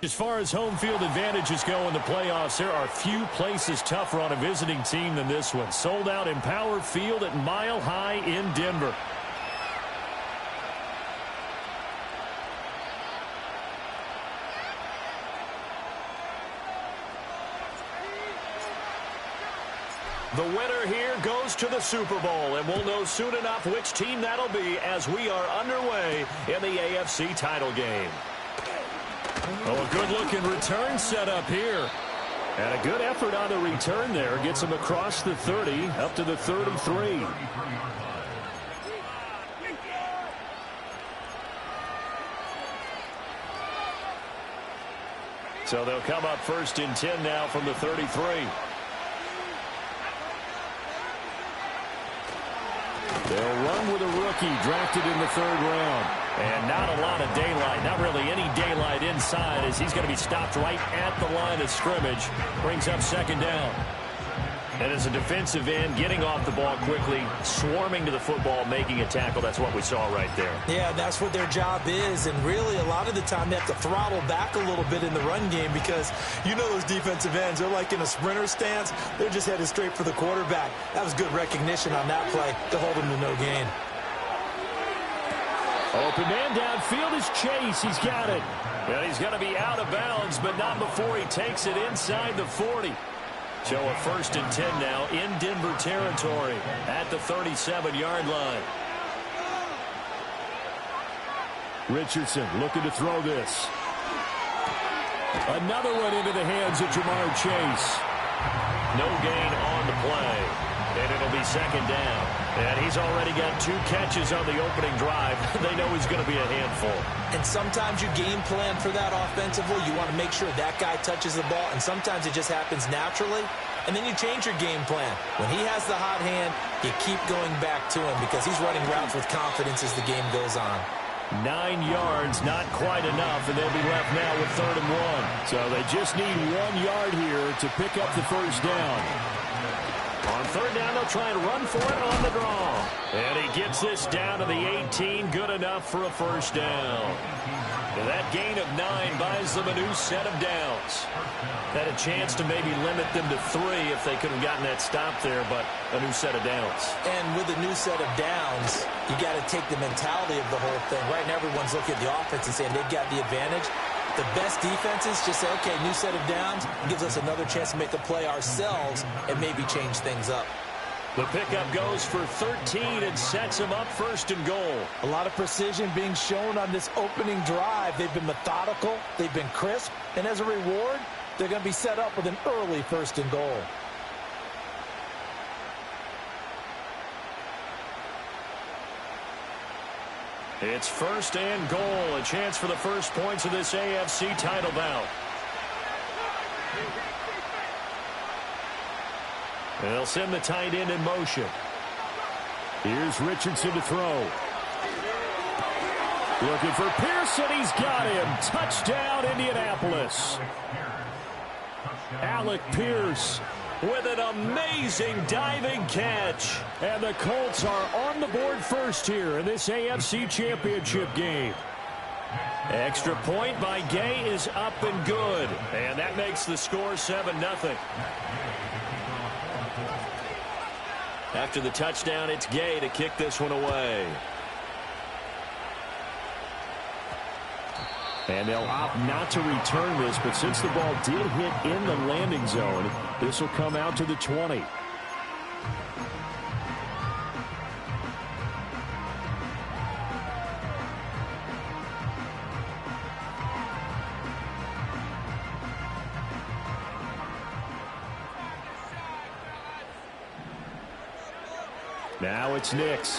As far as home field advantages go in the playoffs, there are few places tougher on a visiting team than this one. Sold out in Power Field at Mile High in Denver. The winner here goes to the Super Bowl, and we'll know soon enough which team that'll be as we are underway in the AFC title game. Oh, a good-looking return set up here. And a good effort on the return there. Gets him across the 30, up to the 33. So they'll come up 1st and 10 now from the 33. They'll run with a rookie drafted in the 3rd round. And not a lot of daylight, not really any daylight inside as he's going to be stopped right at the line of scrimmage. Brings up 2nd down. And as a defensive end, getting off the ball quickly, swarming to the football, making a tackle. That's what we saw right there. Yeah, that's what their job is. And really, a lot of the time, they have to throttle back a little bit in the run game because you know those defensive ends, they're like in a sprinter stance. They're just headed straight for the quarterback. That was good recognition on that play to hold him to no gain. Open man downfield is Chase. He's got it. And he's going to be out of bounds, but not before he takes it inside the 40. So a 1st and 10 now in Denver territory at the 37-yard line. Richardson looking to throw this. Another one into the hands of Jamar Chase. No gain on the play. And it'll be 2nd down. And he's already got 2 catches on the opening drive. They know he's going to be a handful. And sometimes you game plan for that offensively. You want to make sure that guy touches the ball. And sometimes it just happens naturally. And then you change your game plan. When he has the hot hand, you keep going back to him because he's running routes with confidence as the game goes on. 9 yards, not quite enough, and they'll be left now with 3rd and 1. So they just need 1 yard here to pick up the 1st down. On 3rd down, they'll try and run for it on the draw. And he gets this down to the 18, good enough for a 1st down. And that gain of 9 buys them a new set of downs. Had a chance to maybe limit them to 3 if they could have gotten that stop there, but a new set of downs. And with a new set of downs, you got to take the mentality of the whole thing. Right now, everyone's looking at the offense and saying they've got the advantage. The best defenses just say, okay, new set of downs, gives us another chance to make a play ourselves and maybe change things up. The pickup goes for 13 and sets him up 1st and goal. A lot of precision being shown on this opening drive. They've been methodical, they've been crisp, and as a reward, they're going to be set up with an early 1st and goal. It's 1st and goal, a chance for the first points of this AFC title bout. They'll send the tight end in motion. Here's Richardson to throw. Looking for Pearson. He's got him. Touchdown, Indianapolis. Alec Pierce with an amazing diving catch. And the Colts are on the board first here in this AFC Championship game. Extra point by Gay is up and good. And that makes the score 7-0. After the touchdown, it's Gay to kick this one away. And they'll opt not to return this, but since the ball did hit in the landing zone, this will come out to the 20. Now it's Nix.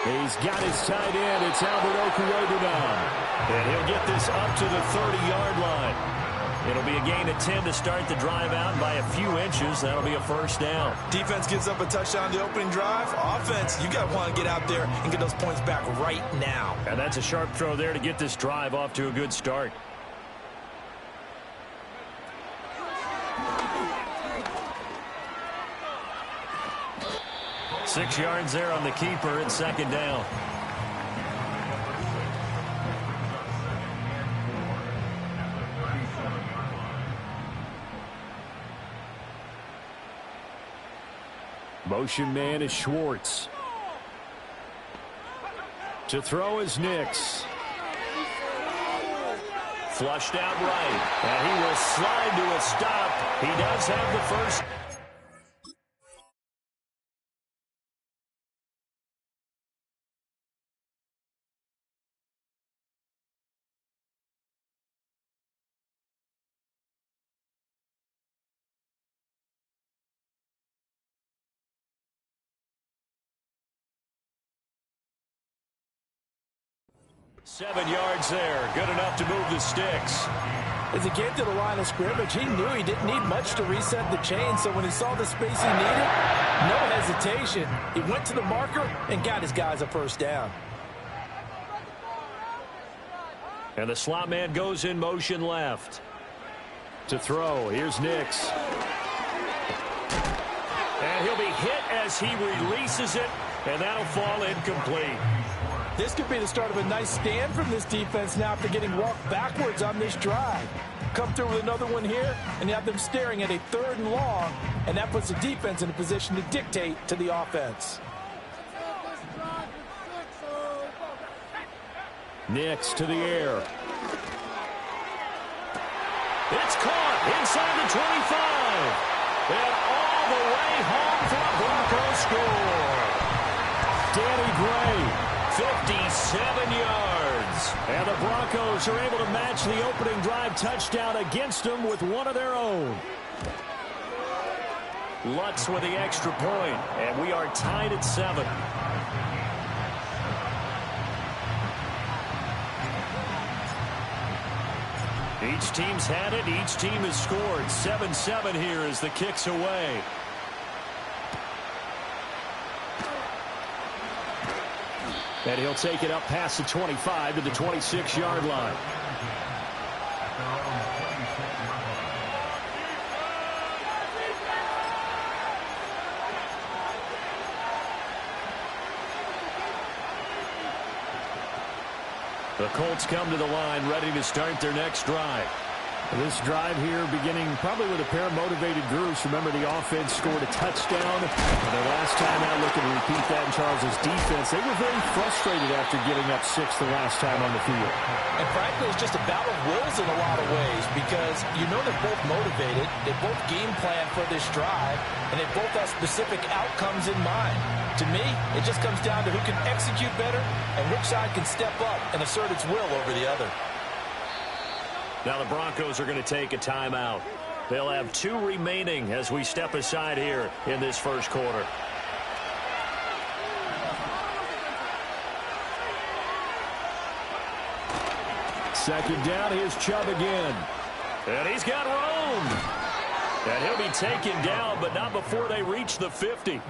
He's got his tight end. It's Albert Okwuegbunam. And he'll get this up to the 30-yard line. It'll be a gain of 10 to start the drive out by a few inches. That'll be a 1st down. Defense gives up a touchdown on the opening drive. Offense, you got to want to get out there and get those points back right now. And that's a sharp throw there to get this drive off to a good start. Six yards there on the keeper and 2nd down. Motion man is Schwartz. To throw is Nix. Flushed out right. And he will slide to a stop. He does have the first. .7 yards there. Good enough to move the sticks. As he came to the line of scrimmage, he knew he didn't need much to reset the chain, so when he saw the space he needed, no hesitation. He went to the marker and got his guys a first down. And the slot man goes in motion left. To throw, here's Nix. And he'll be hit as he releases it, and that'll fall incomplete. This could be the start of a nice stand from this defense now after getting walked backwards on this drive. Come through with another one here, and you have them staring at a 3rd and long, and that puts the defense in a position to dictate to the offense. Nix to the air. It's caught inside the 25. And all the way home for a Broncos score. Danny Gray. 57 yards. And the Broncos are able to match the opening drive touchdown against them with one of their own. Lutz with the extra point, and we are tied at 7. Each team's had it. Each team has scored. 7-7 here as the kick's away. And he'll take it up past the 25 to the 26-yard line. The Colts come to the line ready to start their next drive. This drive here beginning probably with a pair of motivated groups. Remember, the offense scored a touchdown. And their last time out, looking to repeat that in Charles' defense. They were very frustrated after giving up 6 the last time on the field. And frankly, it's just a battle of wills in a lot of ways because you know they're both motivated. They both game plan for this drive, and they both have specific outcomes in mind. To me, it just comes down to who can execute better and which side can step up and assert its will over the other. Now the Broncos are going to take a timeout. They'll have 2 remaining as we step aside here in this first quarter. Second down, here's Chubb again. And he's got room. And he'll be taken down, but not before they reach the 50.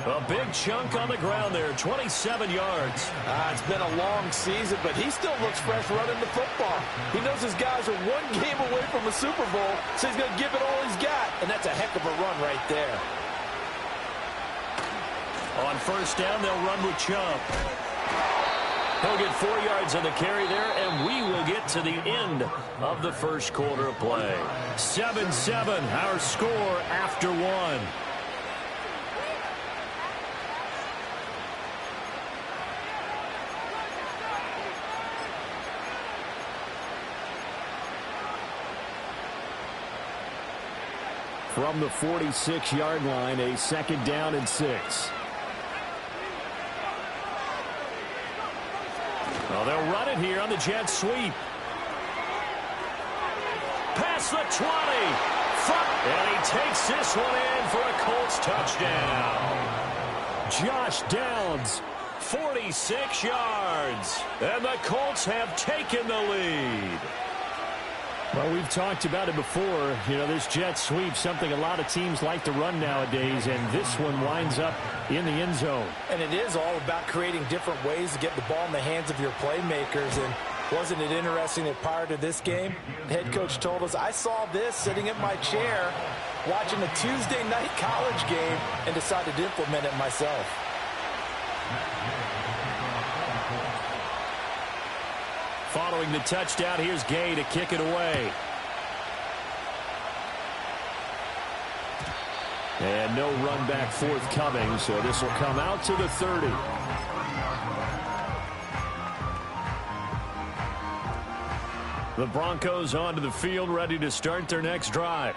A big chunk on the ground there, 27 yards. It's been a long season, but he still looks fresh running the football. He knows his guys are 1 game away from a Super Bowl, so he's going to give it all he's got, and that's a heck of a run right there. On first down, they'll run with Chubb. He'll get 4 yards on the carry there, and we will get to the end of the first quarter of play. 7-7, our score after 1. From the 46-yard line, a second down and 6. Well, they'll run it here on the jet sweep. Past the 20. And he takes this one in for a Colts touchdown. Josh Downs, 46 yards. And the Colts have taken the lead. Well, we've talked about it before. You know, this jet sweep, something a lot of teams like to run nowadays, and this one winds up in the end zone. And it is all about creating different ways to get the ball in the hands of your playmakers. And wasn't it interesting that prior to this game, the head coach told us, I saw this sitting in my chair watching a Tuesday night college game and decided to implement it myself. Following the touchdown, here's Gay to kick it away. And no run back forthcoming, so this will come out to the 30. The Broncos onto the field, ready to start their next drive.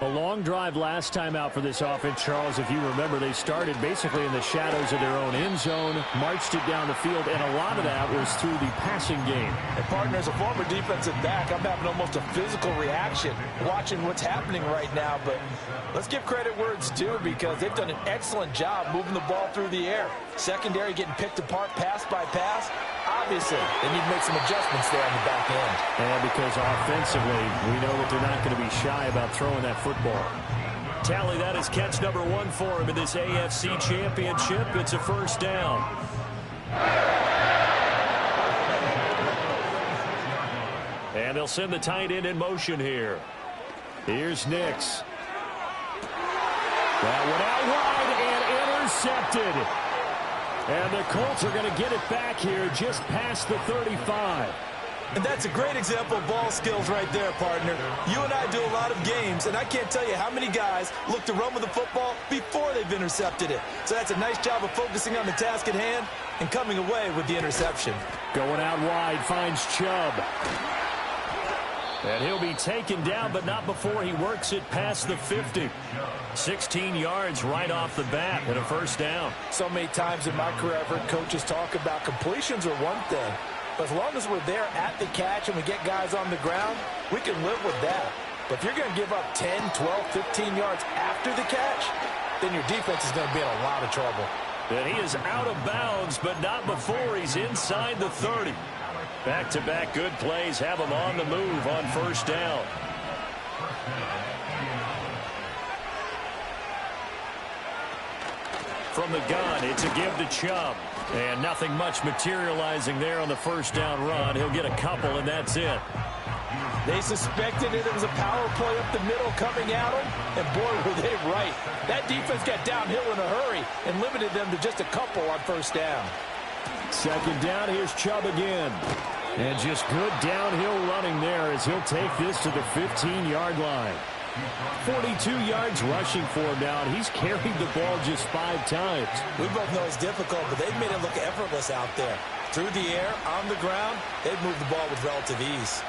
A long drive last time out for this offense, Charles. If you remember, they started basically in the shadows of their own end zone, marched it down the field, and a lot of that was through the passing game. And, partner, as a former defensive back, I'm having almost a physical reaction watching what's happening right now. But let's give credit where it's due, because they've done an excellent job moving the ball through the air. Secondary getting picked apart pass by pass. Obviously, they need to make some adjustments there on the back end. And because offensively, we know that they're not going to be shy about throwing that football. Tally, that is catch number 1 for him in this AFC Championship. It's a first down. And they'll send the tight end in motion here. Here's Nix. That went out wide and intercepted. And the Colts are going to get it back here just past the 35. And that's a great example of ball skills right there, partner. You and I do a lot of games, and I can't tell you how many guys look to run with the football before they've intercepted it. So that's a nice job of focusing on the task at hand and coming away with the interception. Going out wide, finds Chubb. And he'll be taken down, but not before he works it past the 50. 16 yards right off the bat and a first down. So many times in my career, I've heard coaches talk about completions are one thing. But as long as we're there at the catch and we get guys on the ground, we can live with that. But if you're going to give up 10, 12, 15 yards after the catch, then your defense is going to be in a lot of trouble. And he is out of bounds, but not before he's inside the 30. Back-to-back good plays have him on the move on first down. From the gun, it's a give to Chubb. And nothing much materializing there on the first down run. He'll get a couple, and that's it. They suspected it was a power play up the middle coming at them, and boy, were they right. That defense got downhill in a hurry and limited them to just a couple on first down. Second down, here's Chubb again. And just good downhill running there as he'll take this to the 15-yard line. 42 yards rushing for him now, and he's carried the ball just 5 times. We both know it's difficult, but they've made it look effortless out there. Through the air, on the ground, they've moved the ball with relative ease.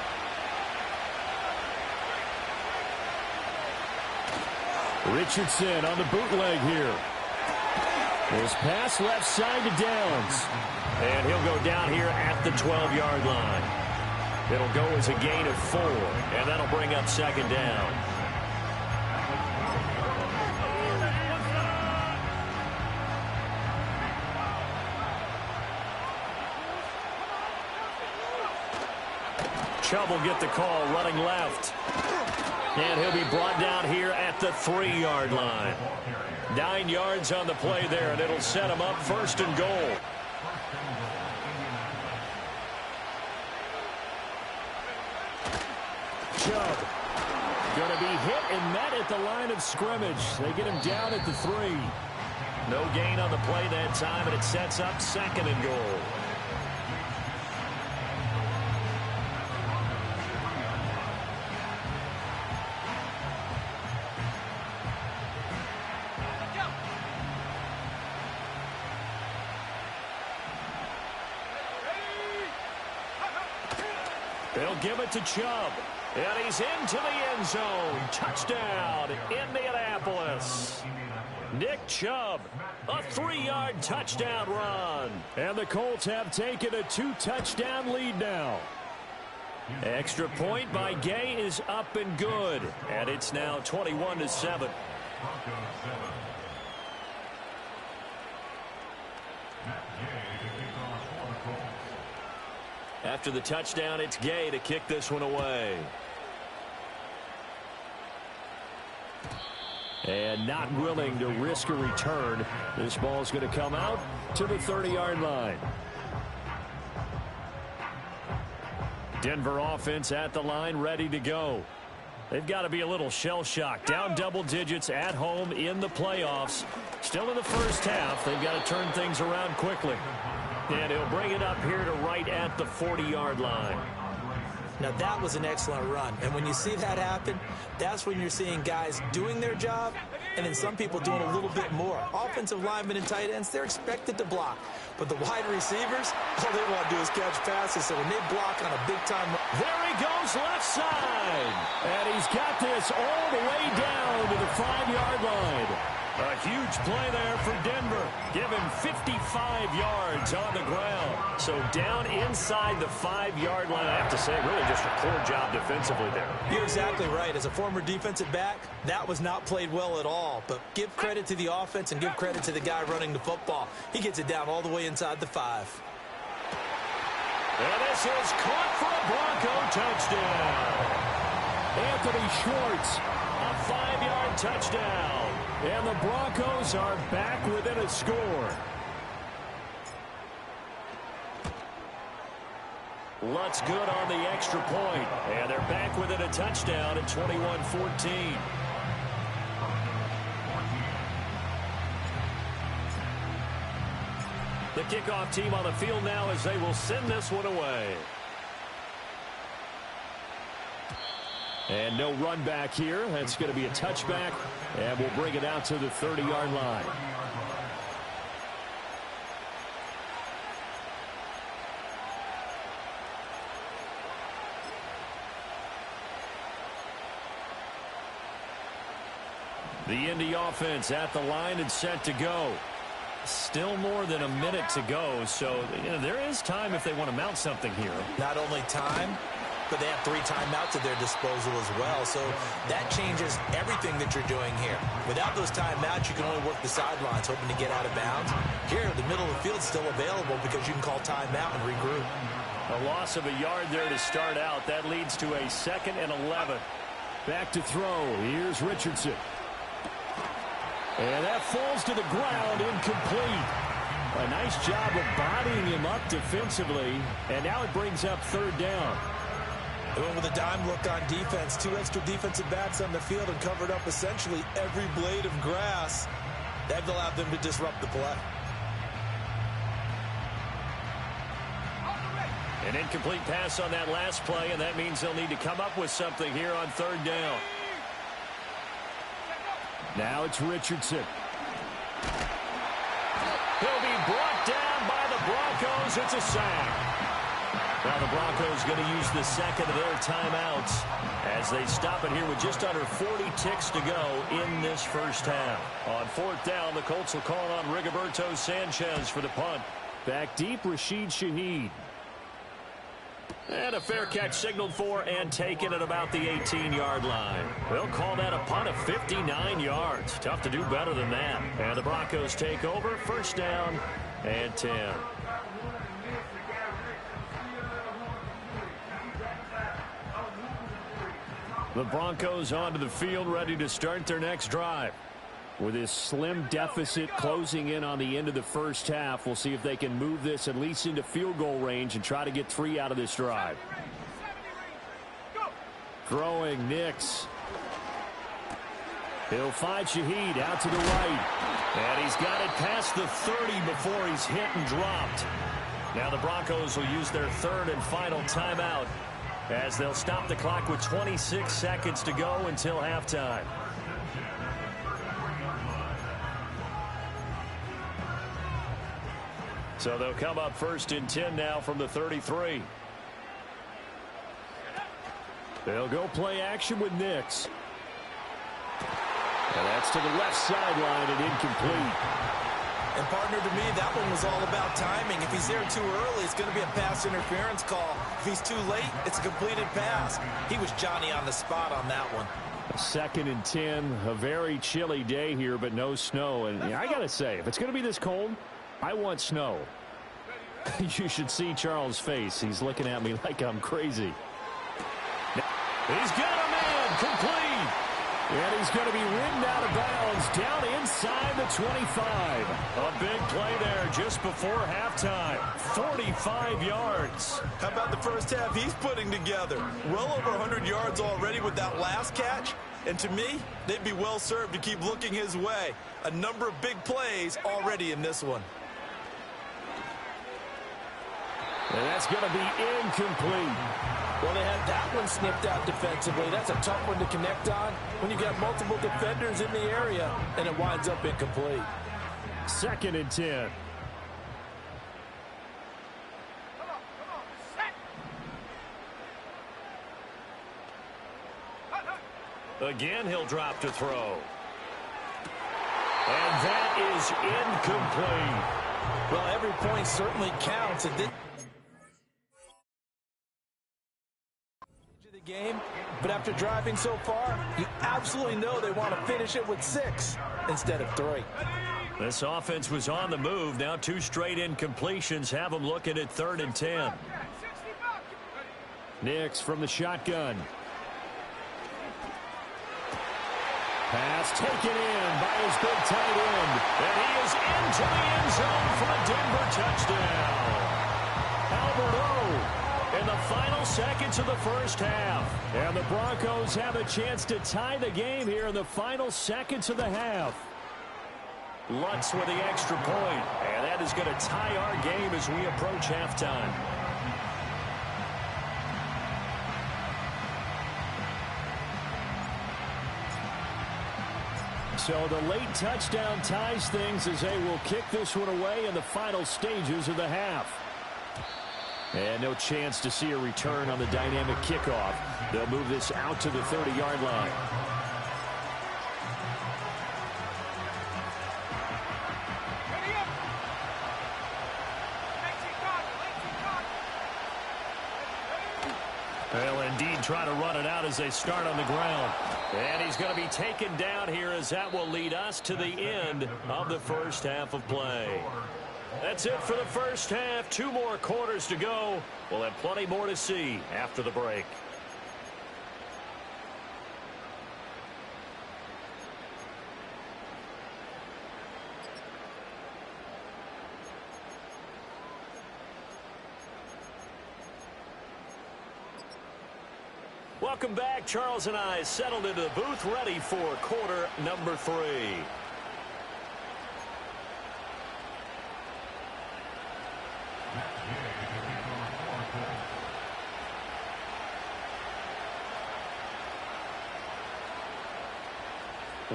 Richardson on the bootleg here. His pass left side to Downs. And he'll go down here at the 12-yard line. It'll go as a gain of 4, and that'll bring up second down. Chubb will get the call running left. And he'll be brought down here at the 3-yard line. 9 yards on the play there, and it'll set him up first and goal. Chubb going to be hit and met at the line of scrimmage. They get him down at the 3. No gain on the play that time, and it sets up second and goal. They'll give it to Chubb. And he's into the end zone. Touchdown, Indianapolis. Nick Chubb, a 3-yard touchdown run. And the Colts have taken a 2-touchdown lead now. Extra point by Gay is up and good. And it's now 21-7. After the touchdown, it's Gay to kick this one away. And not willing to risk a return. This ball's going to come out to the 30-yard line. Denver offense at the line, ready to go. They've got to be a little shell-shocked. Down double digits at home in the playoffs. Still in the first half. They've got to turn things around quickly. And he'll bring it up here to right at the 40-yard line. Now, that was an excellent run. And when you see that happen, that's when you're seeing guys doing their job and then some people doing a little bit more. Offensive linemen and tight ends, they're expected to block. But the wide receivers, all they want to do is catch passes. So when they block on a big-time... There he goes left side. And he's got this all the way down to the 5-yard line. A huge play there for Denver. Give him 55 yards on the ground. So down inside the 5-yard line, I have to say, really just a poor job defensively there. You're exactly right. As a former defensive back, that was not played well at all. But give credit to the offense and give credit to the guy running the football. He gets it down all the way inside the 5. And this is caught for a Bronco touchdown. Anthony Schwartz, a 5-yard touchdown. And the Broncos are back within a score. Lutz good on the extra point. And they're back within a touchdown at 21-14. The kickoff team on the field now as they will send this one away. And no run back here. That's going to be a touchback. And we'll bring it out to the 30-yard line. The Indy offense at the line and set to go. Still more than a minute to go, so there is time if they want to mount something here. Not only time, but they have 3 timeouts at their disposal as well, so that changes everything that you're doing here. Without those timeouts, you can only work the sidelines, hoping to get out of bounds. Here, the middle of the field is still available because you can call timeout and regroup. A loss of a yard there to start out. That leads to a 2nd and 11. Back to throw. Here's Richardson. And that falls to the ground, incomplete. A nice job of bodying him up defensively. And now it brings up 3rd down. They went with a dime look on defense. 2 extra defensive backs on the field and covered up essentially every blade of grass. That allowed them to disrupt the play. An incomplete pass on that last play, and that means they'll need to come up with something here on 3rd down. Now it's Richardson. He'll be brought down by the Broncos. It's a sack. Now the Broncos going to use the 2nd of their timeouts as they stop it here with just under 40 ticks to go in this first half. On 4th down, the Colts will call on Rigoberto Sanchez for the punt. Back deep, Rashid Shaheed. And a fair catch signaled for and taken at about the 18-yard line. They'll call that a punt of 59 yards. Tough to do better than that. And the Broncos take over. 1st down and 10. The Broncos onto the field, ready to start their next drive. With this slim deficit closing in on the end of the first half, we'll see if they can move this at least into field goal range and try to get 3 out of this drive. Throwing Nix. He'll find Shaheed out to the right. And he's got it past the 30 before he's hit and dropped. Now the Broncos will use their 3rd and final timeout as they'll stop the clock with 26 seconds to go until halftime. So they'll come up 1st and 10 now from the 33. They'll go play action with Nix. And that's to the left sideline and incomplete. And partner, to me, that one was all about timing. If he's there too early, it's going to be a pass interference call. If he's too late, it's a completed pass. He was Johnny on the spot on that one. 2nd and 10, a very chilly day here, but no snow. And I got to say, if it's going to be this cold, I want snow. You should see Charles' face. He's looking at me like I'm crazy. He's got a man, complete. And he's going to be ridden out of bounds down inside the 25. A big play there just before halftime. 45 yards. How about the first half he's putting together? Well over 100 yards already with that last catch. And to me, they'd be well served to keep looking his way. A number of big plays already in this one. And that's going to be incomplete. Well, they had that one snipped out defensively. That's a tough one to connect on when you got multiple defenders in the area, and it winds up incomplete. 2nd and 10. Again, he'll drop to throw. And that is incomplete. Well, every point certainly counts. It did the game, but after driving so far, you absolutely know they want to finish it with 6 instead of 3. This offense was on the move. Now 2 straight incompletions have them looking at 3rd and 10. Nix from the shotgun. Pass taken in by his big tight end. And he is into the end zone for a Denver touchdown. Albert O in the final seconds of the first half. And the Broncos have a chance to tie the game here in the final seconds of the half. Lutz with the extra point. And that is going to tie our game as we approach halftime. So the late touchdown ties things as they will kick this one away in the final stages of the half. And no chance to see a return on the dynamic kickoff. They'll move this out to the 30-yard line. They'll indeed try to run it out as they start on the ground. And he's going to be taken down here as that will lead us to the end of the first half of play. That's it for the first half. 2 more quarters to go. We'll have plenty more to see after the break. Welcome back. Charles and I settled into the booth, ready for quarter number 3.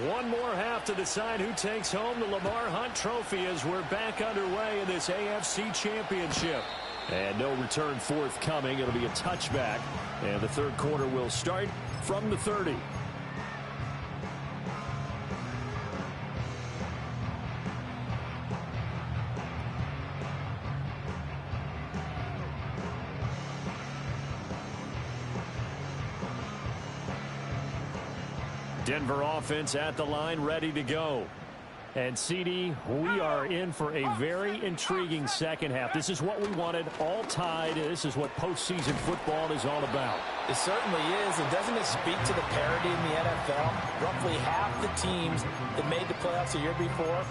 One more half to decide who takes home the Lamar Hunt Trophy as we're back underway in this AFC Championship. And no return forthcoming. It'll be a touchback. And the third quarter will start from the 30. Denver offense at the line, ready to go. And, CD, we are in for a very intriguing second half. This is what we wanted, all tied. This is what postseason football is all about. It certainly is. And doesn't it speak to the parity in the NFL? Roughly half the teams that made the playoffs the year before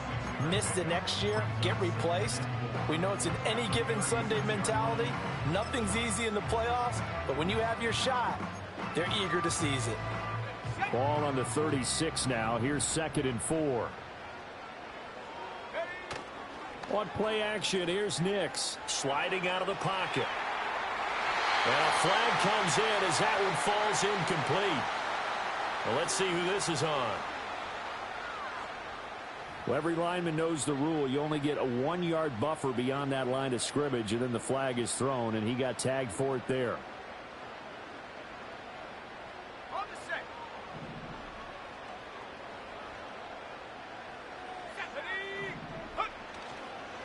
miss the next year, get replaced. We know it's an any given Sunday mentality. Nothing's easy in the playoffs, but when you have your shot, they're eager to seize it. Ball on the 36 now. Here's 2nd and 4. On play action, here's Nix sliding out of the pocket. And a flag comes in as that one falls incomplete. Well, let's see who this is on. Well, every lineman knows the rule. You only get a 1-yard buffer beyond that line of scrimmage, and then the flag is thrown, and he got tagged for it there.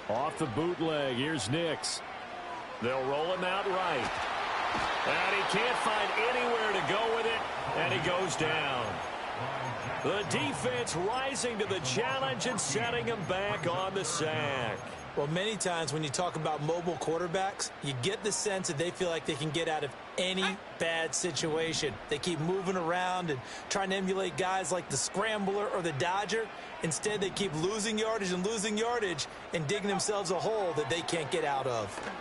Off the bootleg, here's Nix. They'll roll him out right. And he can't find anywhere to go with it, and he goes down. The defense rising to the challenge and setting him back on the sack. Well, many times when you talk about mobile quarterbacks, you get the sense that they feel like they can get out of any bad situation. They keep moving around and trying to emulate guys like the scrambler or the dodger. Instead, they keep losing yardage and digging themselves a hole that they can't get out of.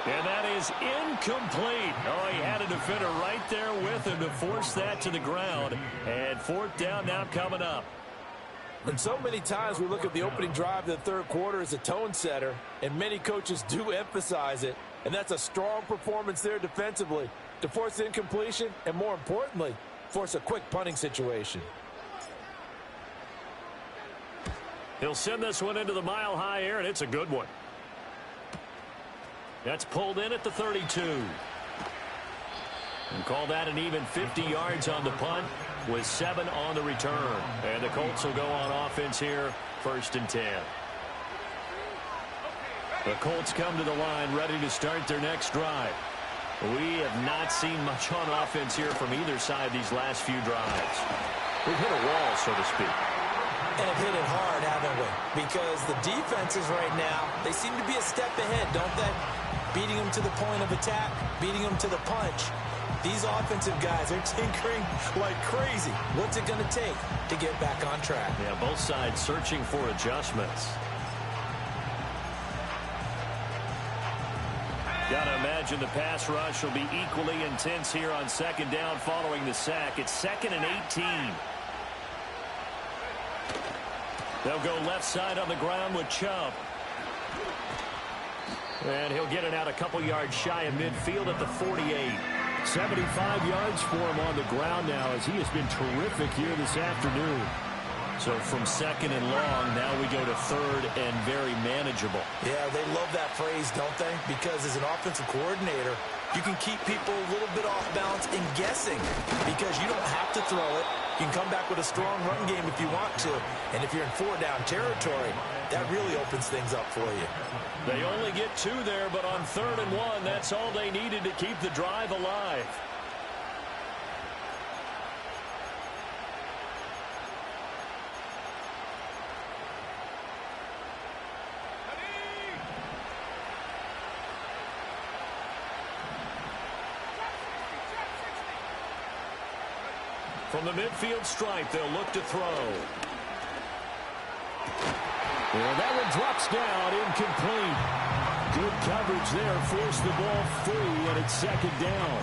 And that is incomplete. Oh, he had a defender right there with him to force that to the ground. And 4th down now coming up. And so many times we look at the opening drive of the third quarter as a tone setter, and many coaches do emphasize it. And that's a strong performance there defensively to force incompletion and, more importantly, force a quick punting situation. He'll send this one into the mile-high air, and it's a good one. That's pulled in at the 32. And call that an even 50 yards on the punt with 7 on the return. And the Colts will go on offense here, 1st and 10. The Colts come to the line ready to start their next drive. We have not seen much on offense here from either side these last few drives. We've hit a wall, so to speak. And have hit it hard, haven't we? Because the defenses right now, they seem to be a step ahead, don't they? Beating them to the point of attack, beating them to the punch. These offensive guys are tinkering like crazy. What's it going to take to get back on track? Yeah, both sides searching for adjustments. Gotta imagine the pass rush will be equally intense here on 2nd down following the sack. It's 2nd and 18. They'll go left side on the ground with Chubb. And he'll get it out a couple yards shy of midfield at the 48. 75 yards for him on the ground now as he has been terrific here this afternoon. So from 2nd and long, now we go to 3rd and very manageable. Yeah, they love that phrase, don't they? Because as an offensive coordinator, you can keep people a little bit off balance and guessing because you don't have to throw it. You can come back with a strong run game if you want to. And if you're in 4-down territory, that really opens things up for you. They only get 2 there, but on 3rd and 1, that's all they needed to keep the drive alive. From the midfield stripe, they'll look to throw. Well, that one drops down, incomplete. Good coverage there, forced the ball free, and it's 2nd down.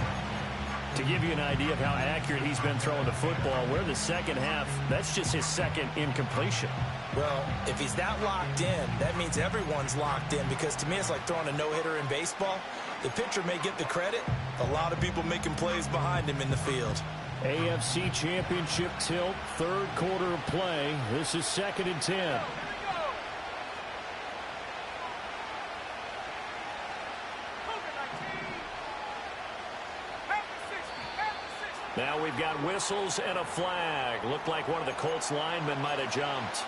To give you an idea of how accurate he's been throwing the football, we're in the second half. That's just his 2nd incompletion. Well, if he's that locked in, that means everyone's locked in because to me it's like throwing a no-hitter in baseball. The pitcher may get the credit. A lot of people making plays behind him in the field. AFC Championship tilt, 3rd quarter of play. This is 2nd and 10. Now we've got whistles and a flag. Looked like one of the Colts linemen might have jumped.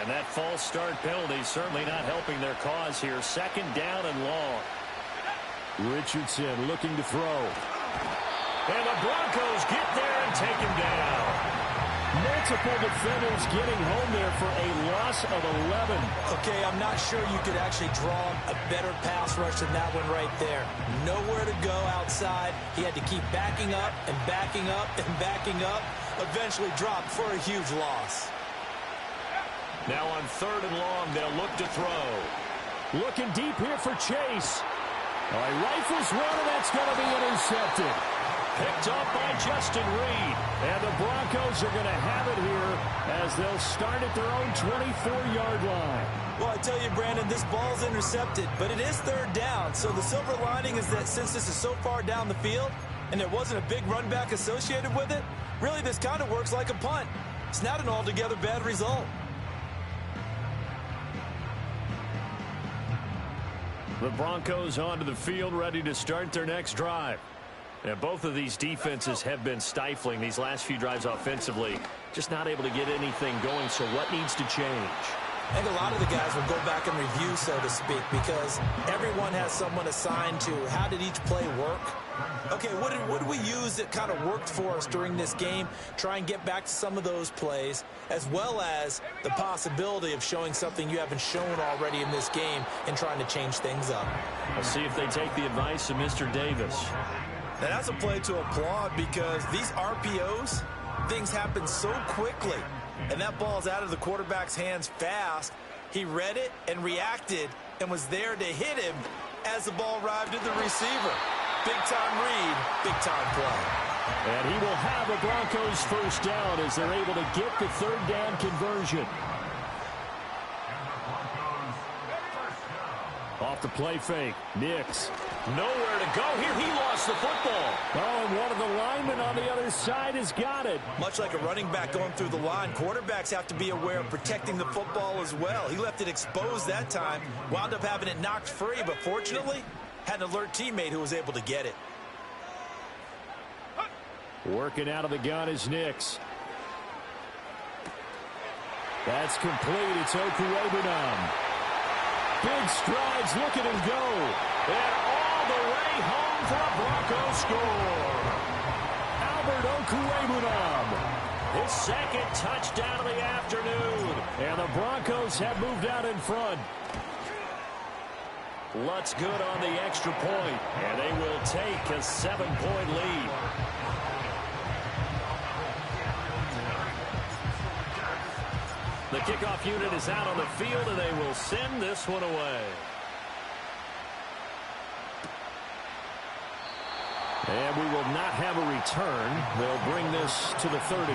And that false start penalty certainly not helping their cause here. 2nd down and long. Richardson looking to throw. And the Broncos get there and take him down. Multiple defenders getting home there for a loss of 11. Okay, I'm not sure you could actually draw a better pass rush than that one right there. Nowhere to go outside. He had to keep backing up and backing up and backing up. Eventually dropped for a huge loss. Now on 3rd and long, they'll look to throw. Looking deep here for Chase. All right, rifles one, and that's going to be intercepted. Picked up by Justin Reed. And the Broncos are going to have it here as they'll start at their own 24-yard line. Well, I tell you, Brandon, this ball's intercepted, but it is 3rd down. So the silver lining is that since this is so far down the field and there wasn't a big run back associated with it, really this kind of works like a punt. It's not an altogether bad result. The Broncos onto the field, ready to start their next drive. And both of these defenses have been stifling these last few drives offensively. Just not able to get anything going, so what needs to change? I think a lot of the guys will go back and review, so to speak, because everyone has someone assigned to how did each play work. Okay, what did we use that kind of worked for us during this game? Try and get back to some of those plays, as well as the possibility of showing something you haven't shown already in this game and trying to change things up. We'll see if they take the advice of Mr. Davis. Now, that's a play to applaud because these RPOs, things happen so quickly. And that ball's out of the quarterback's hands fast. He read it and reacted and was there to hit him as the ball arrived at the receiver. Big-time read, big-time play. And he will have a Broncos first down as they're able to get the third down conversion. Off the play fake. Nix. Nowhere to go here. He lost the football. Oh, and one of the linemen on the other side has got it. Much like a running back going through the line, quarterbacks have to be aware of protecting the football as well. He left it exposed that time, wound up having it knocked free, but fortunately, had an alert teammate who was able to get it. Working out of the gun is Nix. That's complete. It's Okuwebunam. Big strides, look at him go. And all the way home for a Broncos score. Albert Okuwebunam, his second touchdown of the afternoon. And the Broncos have moved out in front. Lutz good on the extra point. And they will take a 7-point lead. The kickoff unit is out on the field, and they will send this one away. And we will not have a return. They'll bring this to the 30.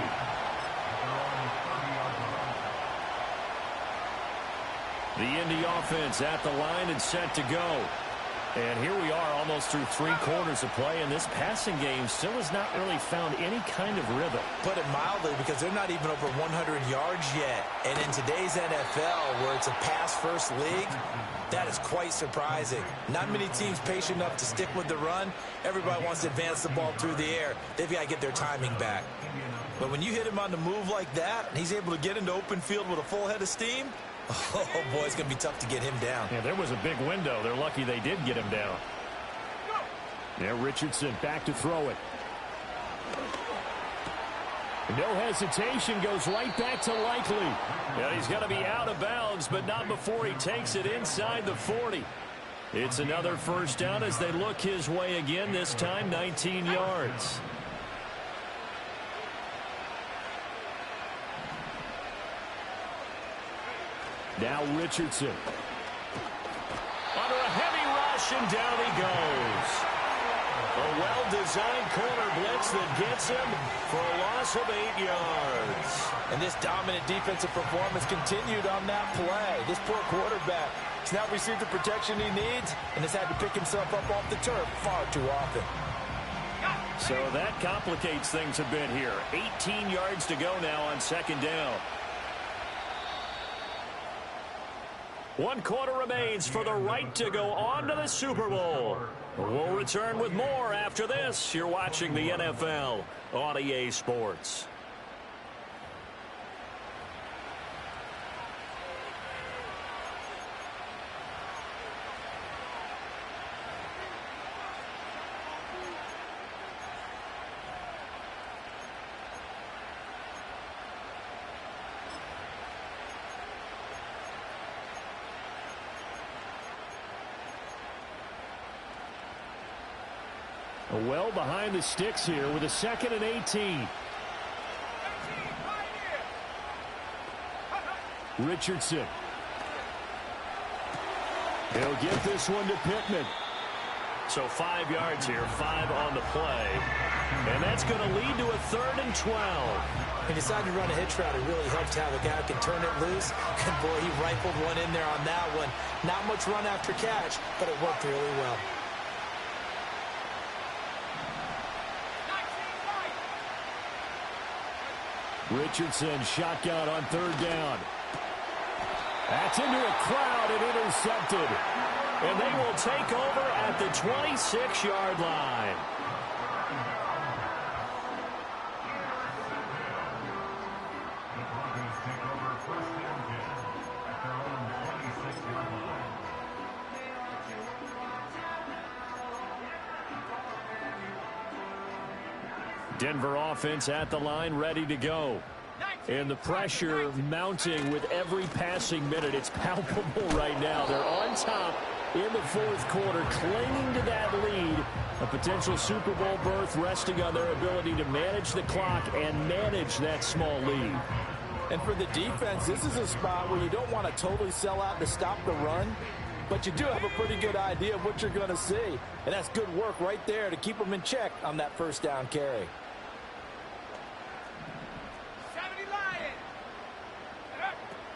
The Indy offense at the line and set to go. And here we are almost through 3 quarters of play, and this passing game still has not really found any kind of rhythm. Put it mildly, because they're not even over 100 yards yet. And in today's NFL, where it's a pass-first league, that is quite surprising. Not many teams patient enough to stick with the run. Everybody wants to advance the ball through the air. They've got to get their timing back. But when you hit him on the move like that, and he's able to get into open field with a full head of steam, oh, boy, it's going to be tough to get him down. Yeah, there was a big window. They're lucky they did get him down. Now Richardson back to throw it. No hesitation, goes right back to Likely. Yeah, he's going to be out of bounds, but not before he takes it inside the 40. It's another first down as they look his way again, this time 19 yards. Now Richardson. Under a heavy rush, and down he goes. A well-designed corner blitz that gets him for a loss of 8 yards. And this dominant defensive performance continued on that play. This poor quarterback has now received the protection he needs and has had to pick himself up off the turf far too often. So that complicates things a bit here. 18 yards to go now on second down. 1 quarter remains for the right to go on to the Super Bowl. We'll return with more after this. You're watching the NFL on EA Sports. Well behind the sticks here with a 2nd and 18. Richardson. He'll get this one to Pittman. So 5 yards here, 5 on the play. And that's going to lead to a 3rd and 12. He decided to run a hitch route. It really helped to have a guy who can turn it loose. And, boy, he rifled one in there on that one. Not much run after catch, but it worked really well. Richardson shotgun on 3rd down. That's into a crowd and intercepted. And they will take over at the 26-yard line. Denver offense at the line, ready to go. And the pressure mounting with every passing minute. It's palpable right now. They're on top in the 4th quarter, clinging to that lead. A potential Super Bowl berth resting on their ability to manage the clock and manage that small lead. And for the defense, this is a spot where you don't want to totally sell out to stop the run, but you do have a pretty good idea of what you're going to see. And that's good work right there to keep them in check on that first down carry.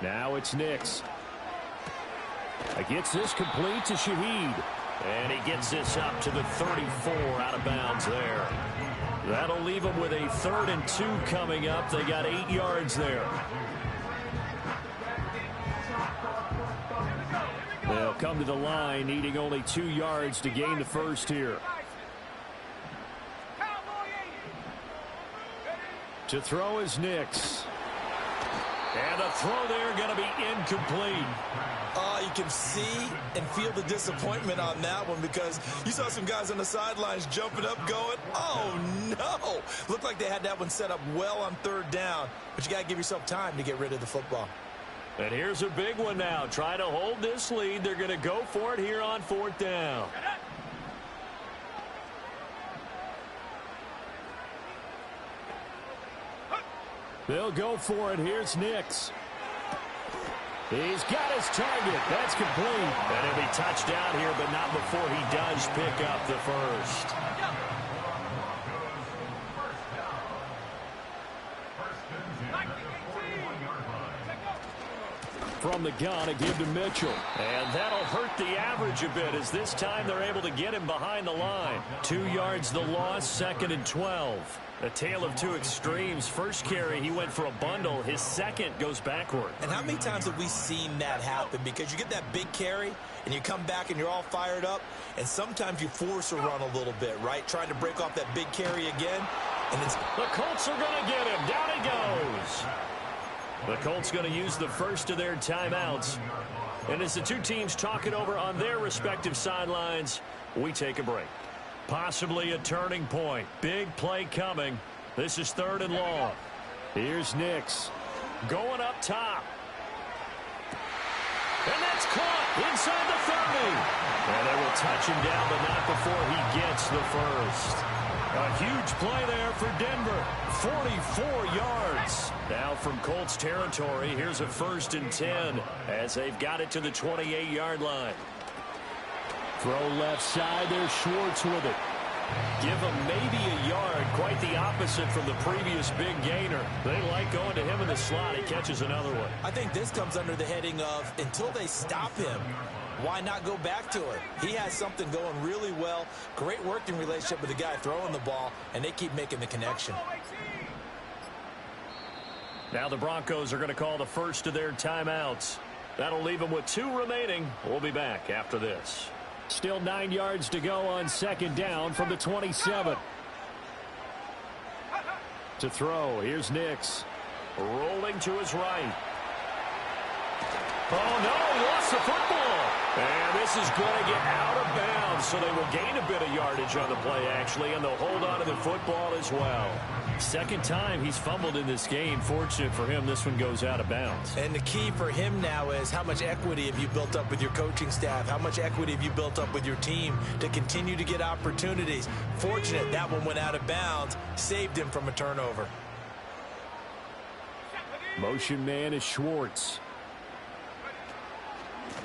Now it's Nix. Gets this complete to Shaheed. And he gets this up to the 34 out of bounds there. That'll leave them with a 3rd and 2 coming up. They got 8 yards there. They'll come to the line, needing only 2 yards to gain the first here. To throw is Nix. And the throw there going to be incomplete. You can see and feel the disappointment on that one because you saw some guys on the sidelines jumping up going, oh, no. Looked like they had that one set up well on 3rd down, but you got to give yourself time to get rid of the football. And here's a big one now. Try to hold this lead. They're going to go for it here on 4th down. They'll go for it. Here's Nix. He's got his target. That's complete. And he'll be touchdown here, but not before he does pick up the first. From the gun, a give to Mitchell. And that'll hurt the average a bit as this time they're able to get him behind the line. 2 yards the loss, 2nd and 12. A tale of two extremes. First carry, he went for a bundle. His second goes backward. And how many times have we seen that happen? Because you get that big carry, and you come back and you're all fired up, and sometimes you force a run a little bit, right? Trying to break off that big carry again. And it's the Colts are going to get him. Down he goes. The Colts going to use the first of their timeouts. And as the two teams talk it over on their respective sidelines, we take a break. Possibly a turning point. Big play coming. This is 3rd and long. Here's Nix. Going up top. And that's caught inside the 30. And they will touch him down, but not before he gets the first. A huge play there for Denver. 44 yards. Now from Colts territory, here's a 1st and 10 as they've got it to the 28-yard line. Throw left side. There's Schwartz with it. Give him maybe a yard. Quite the opposite from the previous big gainer. They like going to him in the slot. He catches another one. I think this comes under the heading of until they stop him, why not go back to it? He has something going really well. Great working relationship with the guy throwing the ball, and they keep making the connection. Now the Broncos are going to call the first of their timeouts. That'll leave them with 2 remaining. We'll be back after this. Still 9 yards to go on 2nd down from the 27. To throw, here's Nix. Rolling to his right. Oh, no, he lost the football. And this is going to get out of bounds, so they will gain a bit of yardage on the play, actually, and they'll hold on to the football as well. Second time he's fumbled in this game. Fortunate for him, this one goes out of bounds. And the key for him now is how much equity have you built up with your coaching staff? How much equity have you built up with your team to continue to get opportunities? Fortunate that one went out of bounds, saved him from a turnover. Motion man is Schwartz.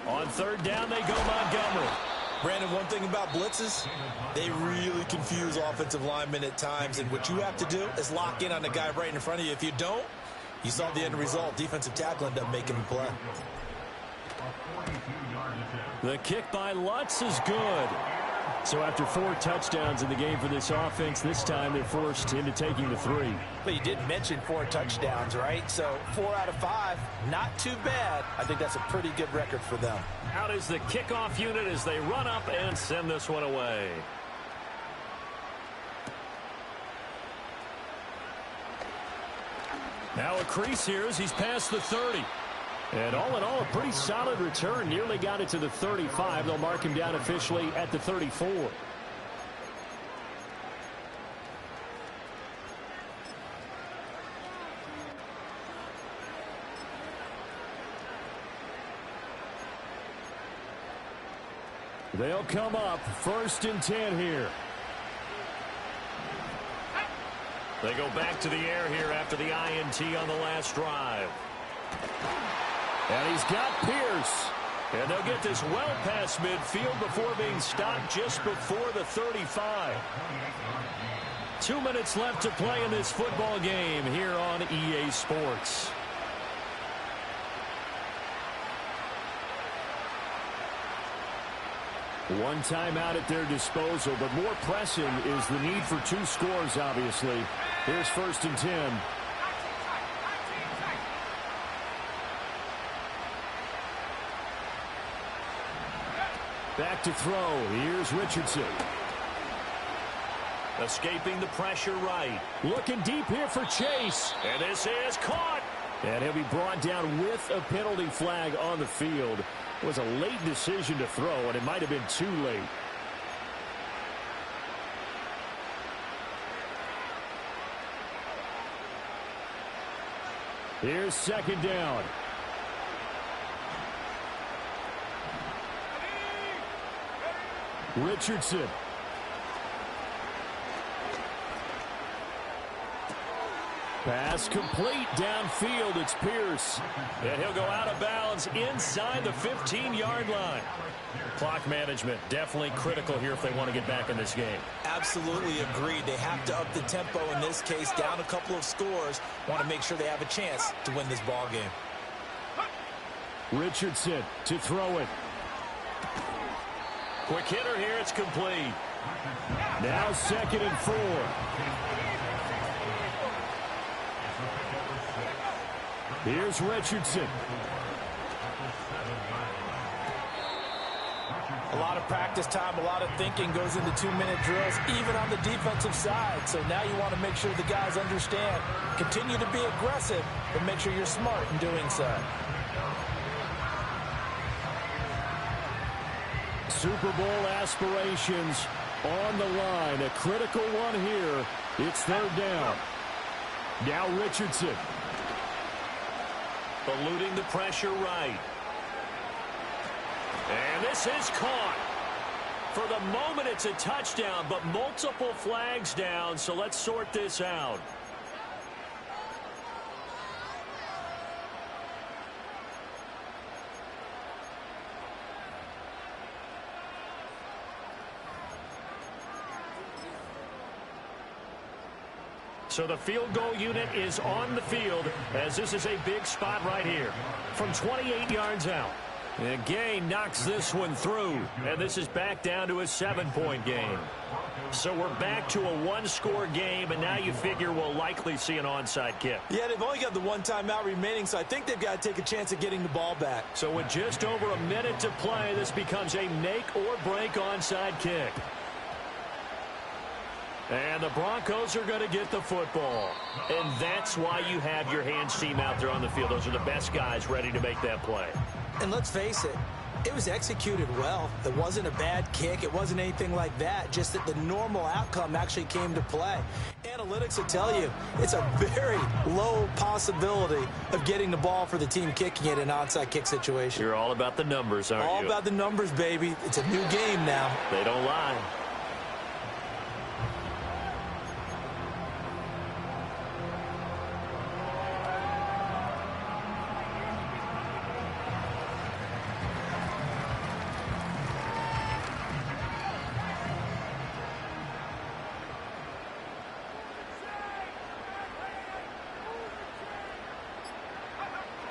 On 3rd down, they go Montgomery. Brandon, one thing about blitzes, they really confuse offensive linemen at times, and what you have to do is lock in on the guy right in front of you. If you don't, you saw the end result. Defensive tackle ended up making him play. The kick by Lutz is good. So after 4 touchdowns in the game for this offense, this time they're forced into taking the 3. But you did mention 4 touchdowns, right? So 4 out of 5, not too bad. I think that's a pretty good record for them. Out is the kickoff unit as they run up and send this one away. Now a crease here as he's past the 30. And all in all, a pretty solid return. Nearly got it to the 35. They'll mark him down officially at the 34. They'll come up 1st and 10 here. They go back to the air here after the INT on the last drive. And he's got Pierce. And they'll get this well past midfield before being stopped just before the 35. 2 minutes left to play in this football game here on EA Sports. One timeout at their disposal, but more pressing is the need for 2 scores, obviously. Here's 1st and 10. Back to throw. Here's Richardson. Escaping the pressure right. Looking deep here for Chase. And this is caught. And he'll be brought down with a penalty flag on the field. It was a late decision to throw, and it might have been too late. Here's 2nd down. Richardson. Pass complete downfield. It's Pierce. And he'll go out of bounds inside the 15-yard line. Clock management definitely critical here if they want to get back in this game. Absolutely agreed. They have to up the tempo in this case, down a couple of scores. Want to make sure they have a chance to win this ball game. Richardson to throw it. Quick hitter here. It's complete. Now 2nd and 4. Here's Richardson. A lot of practice time, a lot of thinking goes into 2-minute drills, even on the defensive side. So now you want to make sure the guys understand. Continue to be aggressive, but make sure you're smart in doing so. Super Bowl aspirations on the line. A critical one here. It's 3rd down. Now Richardson. Eluding the pressure right. And this is caught. For the moment, it's a touchdown, but multiple flags down, so let's sort this out. So the field goal unit is on the field as this is a big spot right here from 28 yards out. And Gay knocks this one through, and this is back down to a 7-point game. So we're back to a 1-score game, and now you figure we'll likely see an onside kick. Yeah, they've only got the 1 timeout remaining, so I think they've got to take a chance at getting the ball back. So with just over a minute to play, this becomes a make-or-break onside kick. And the Broncos are going to get the football. And that's why you have your hands team out there on the field. Those are the best guys ready to make that play. And let's face it, it was executed well. It wasn't a bad kick. It wasn't anything like that. Just that the normal outcome actually came to play. Analytics will tell you it's a very low possibility of getting the ball for the team kicking it in an onside kick situation. You're all about the numbers, aren't you? All about the numbers, baby. It's a new game now. They don't lie.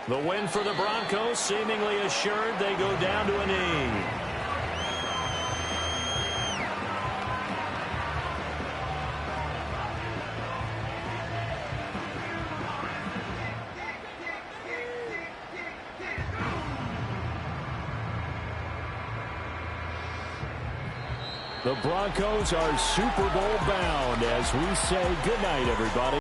The win for the Broncos seemingly assured. They go down to a knee. The Broncos are Super Bowl bound as we say goodnight, everybody.